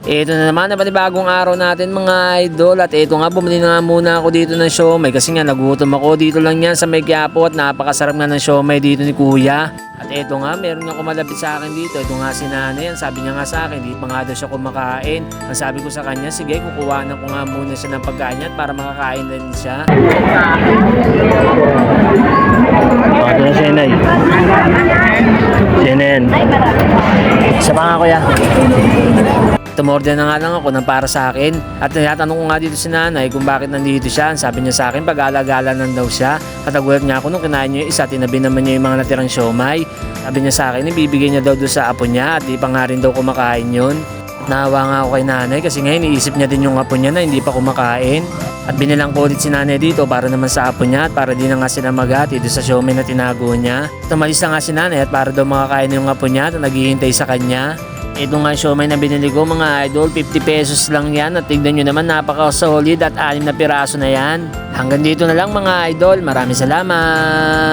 Ito na naman na panibagong araw natin mga idol. At ito nga, bumili na nga muna ako dito ng siomay kasi nga nagutom ako. Dito lang yan sa may Quiapo at napakasarap nga ng siomay dito ni kuya. At ito nga, meron nga kumalapit sa akin dito. Ito nga si nanay. Ang sabi niya nga sa akin, di pa nga daw siya kumakain. Ang sabi ko sa kanya, sige, kukuhanan ko nga muna siya ng pagkain niya para makakain din siya. Ito na si nanay. Si nanay. Isa pa nga kuya. Tumorder na nga lang ako ng para sa akin at tinatanong ko nga dito si nanay kung bakit nandito siya. Sabi niya sa akin pag-alagala lang daw siya. At nagulat niya ako nung kinain niya yung isa, tinabi naman niya yung mga natirang siomay. Sabi niya sa akin ibibigay niya daw doon sa apo niya at di pa nga rin daw kumakain yun. Naawa nga ako kay nanay kasi nga iniisip niya din yung apo niya na hindi pa kumakain. At binilang ko ulit si nanay dito para naman sa apo niya at para di na nga sila maghati doon sa siomay na tinago niya. Tumalis na nga si nanay at para daw makakain yung apo niya at naghihintay sa kanya. Ito nga siomay na binili ko mga idol, 50 pesos lang yan at tignan nyo naman napaka-solid at 6 na piraso na yan. Hanggang dito na lang mga idol, maraming salamat!